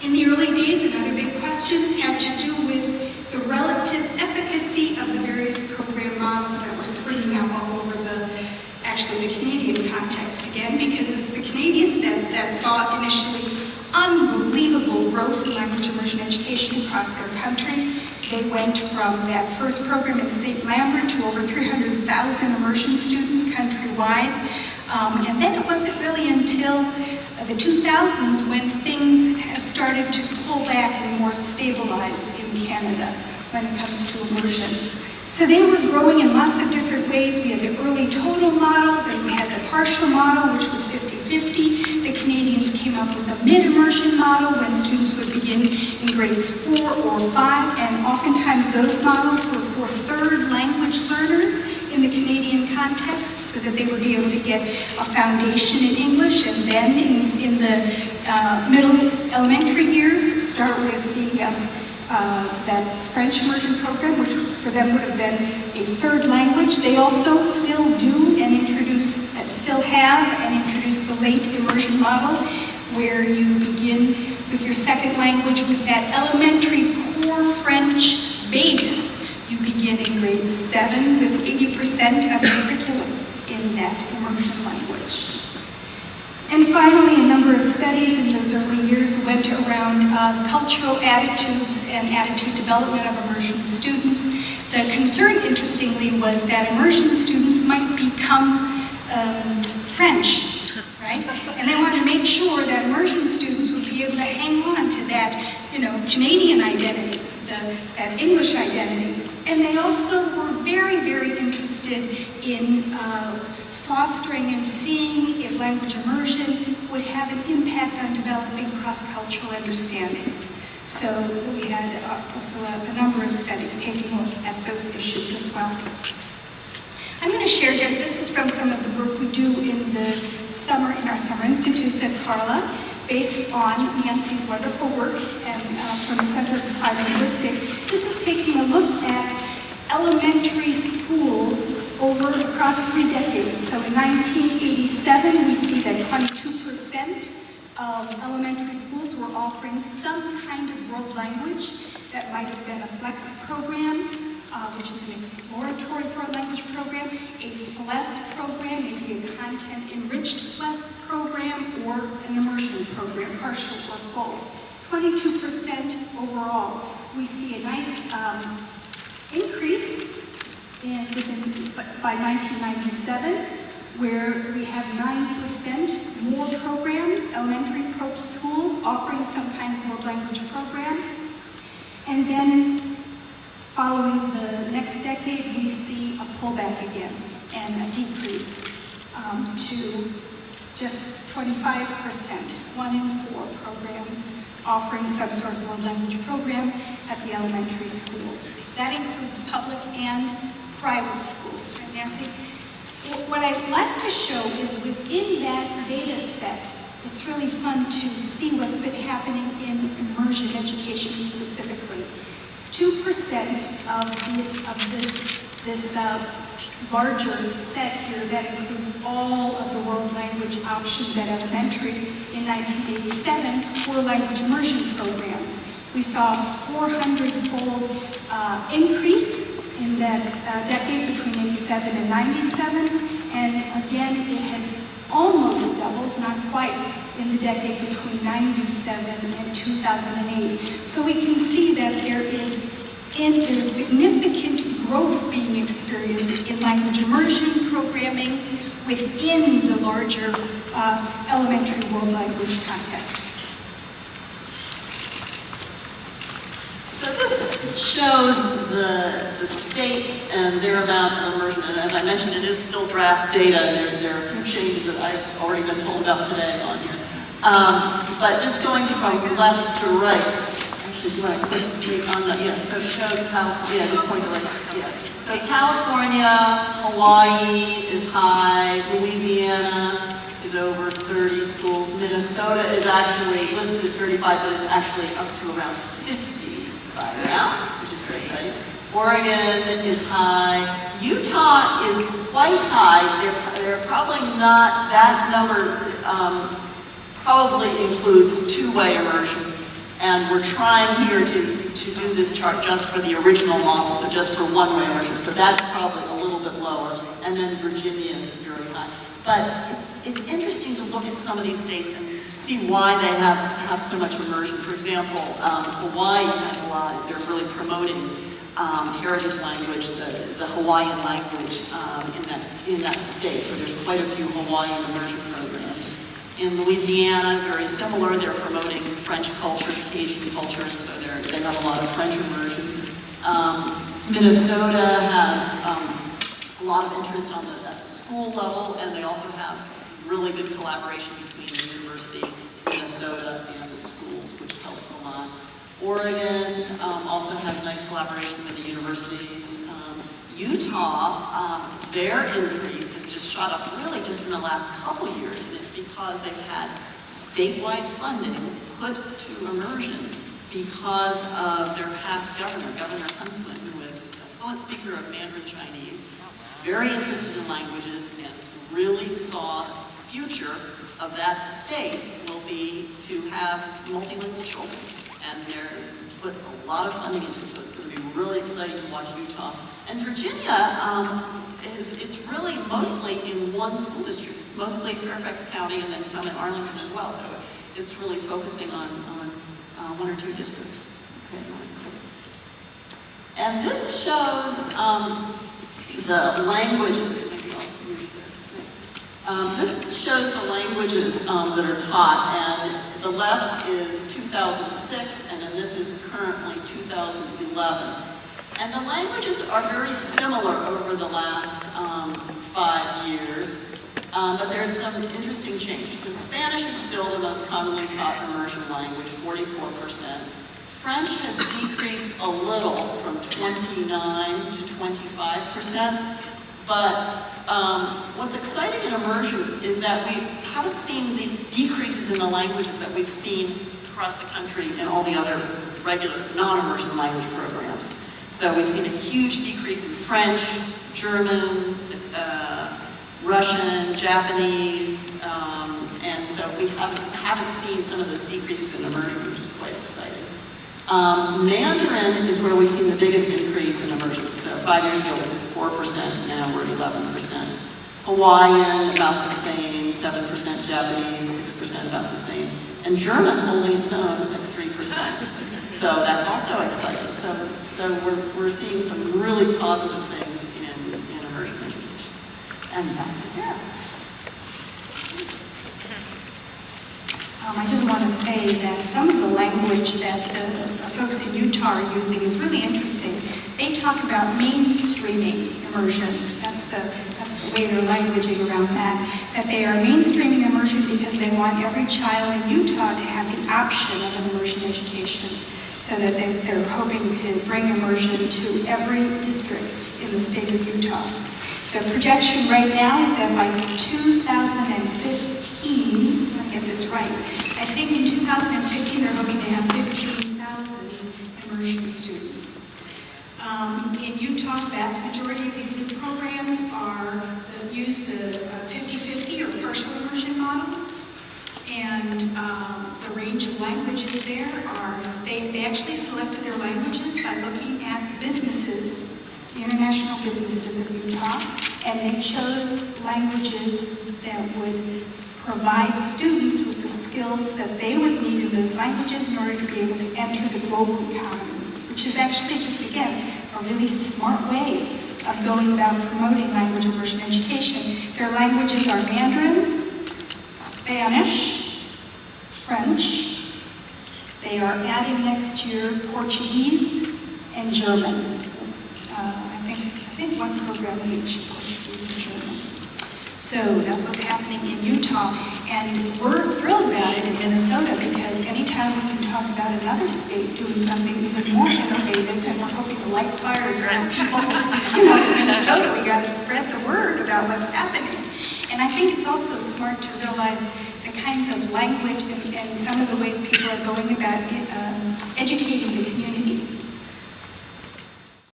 In the early days, another big question had to do with the relative efficacy of the various program models that were springing out all over actually the Canadian context again, because it's the Canadians that saw initially unbelievable growth in language immersion education across their country. They went from that first program in St. Lambert to over 300,000 immersion students countrywide. And then it wasn't really until the 2000s when things have started to pull back and more stabilize in Canada when it comes to immersion. So they were growing in lots of different ways. We had the early total model, then we had the partial model, which was 50-50. The Canadians came up with a mid-immersion model when students would begin in grades 4 or 5, and oftentimes those models were for third language learners in the Canadian context, so that they would be able to get a foundation in English, and then in the middle elementary years, start with the that French immersion program, which for them would have been a third language. They also still do and still have and introduce the late immersion model, where you begin with your second language with that elementary core French base. You begin in grade 7 with 80% of the curriculum in that immersion language. And finally, a number of studies in those early years went around cultural attitudes and attitude development of immersion students. The concern, interestingly, was that immersion students might become French, right? And they wanted to make sure that immersion students would be able to hang on to that, Canadian identity, that English identity. And they also were very, very interested in fostering and seeing if language immersion would have an impact on developing cross-cultural understanding. So we had also a number of studies taking a look at those issues as well. I'm going to share here, this is from some of the work we do in our summer institutes at CARLA, based on Nancy's wonderful work and from the Center for Applied Linguistics. This is taking a look at elementary schools across 3 decades. So in 1987, we see that 22% of elementary schools were offering some kind of world language. That might have been a FLEX program, which is an exploratory foreign language program, a FLES program, maybe a content-enriched FLES program, or an immersion program, partial or full. 22% overall. We see a nice increase by 1997, where we have 9% more programs, elementary schools offering some kind of world language program. And then following the next decade, we see a pullback again and a decrease to just 25%, 1 in 4 programs offering some sort of world language program at the elementary school. That includes public and private schools, right, Nancy? What I'd like to show is within that data set, it's really fun to see what's been happening in immersion education specifically. 2% of this larger set here that includes all of the world language options at elementary in 1987 were language immersion programs. We saw a 400-fold increase in that decade between 87 and 97, and again it has almost doubled, not quite, in the decade between 97 and 2008. So we can see that there's significant growth being experienced in language immersion programming within the larger elementary world language context. So this shows the states and their amount of immersion, and as I mentioned, it is still draft data, and there are a few changes that I've already been told about today on here. But just going from left to right, actually, do you want to click on that? Yes, so show California, just point to right. Yeah. So California, Hawaii is high, Louisiana is over 30 schools, Minnesota is actually listed at 35, but it's actually up to around 50. Now, which is very exciting. Oregon is high. Utah is quite high. They're probably not, that number probably includes two-way immersion. And we're trying here to do this chart just for the original model, so just for one-way immersion. So that's probably a little bit lower. And then Virginia is very high. But it's interesting to look at some of these states and see why they have so much immersion. For example, Hawaii has a lot. They're really promoting heritage language, the Hawaiian language in that state. So there's quite a few Hawaiian immersion programs. In Louisiana, very similar. They're promoting French culture, Cajun culture, and so they have a lot of French immersion. Minnesota has a lot of interest on the school level, and they also have really good collaboration between the University of Minnesota and the schools, which helps a lot. Oregon also has nice collaboration with the universities. Utah, their increase has just shot up really just in the last couple years, and it's because they've had statewide funding put to immersion because of their past governor, Governor Huntsman, who was a fluent speaker of Mandarin Chinese, very interested in languages, and really saw the future of that state will be to have multilingual children. And they're put a lot of funding into it, so it's going to be really exciting to watch Utah. And Virginia, it's really mostly in one school district. It's mostly Fairfax County and then some in Arlington as well. So it's really focusing on one or two districts. Okay. And this shows the languages. Maybe I'll use this next. This shows the languages that are taught. And the left is 2006, and then this is currently 2011. And the languages are very similar over the last 5 years, but there's some interesting changes. So Spanish is still the most commonly taught immersion language, 44%. French has decreased a little from 29 to 25%, but what's exciting in immersion is that we haven't seen the decreases in the languages that we've seen across the country in all the other regular non-immersion language programs. So we've seen a huge decrease in French, German, Russian, Japanese, and so we haven't seen some of those decreases in immersion, which is quite exciting. Mandarin is where we've seen the biggest increase in immersion. So 5 years ago it was at 4%, now we're at 11%. Hawaiian, about the same, 7%, Japanese, 6%, about the same. And German holding its own at 3%. So that's also exciting. So we're seeing some really positive things in immersion education. And back to Tara. I just want to say that some of the language that the folks in Utah are using is really interesting. They talk about mainstreaming immersion. That's the way they're languaging around that. That they are mainstreaming immersion because they want every child in Utah to have the option of an immersion education. So that they're hoping to bring immersion to every district in the state of Utah. The projection right now is that by 2015, let me get this right, I think in 2015 they're hoping to have 15,000 immersion students. In Utah, the vast majority of these new programs use the 50-50 or partial immersion model. And the range of languages there are, they actually selected their languages by looking at the businesses, the international businesses of Utah, and they chose languages that would provide students with the skills that they would need in those languages in order to be able to enter the global economy, which is actually just, again, a really smart way of going about promoting language immersion education. Their languages are Mandarin, Spanish, French. They are adding next year Portuguese and German. I think one program each, Portuguese and German. So that's what's happening in Utah, and we're thrilled about it in Minnesota because anytime we can talk about another state doing something even more innovative, and we're hoping to light fires around people, in Minnesota, we got to spread the word about what's happening. And I think it's also smart to realize the kinds of language and some of the ways people are going about educating the community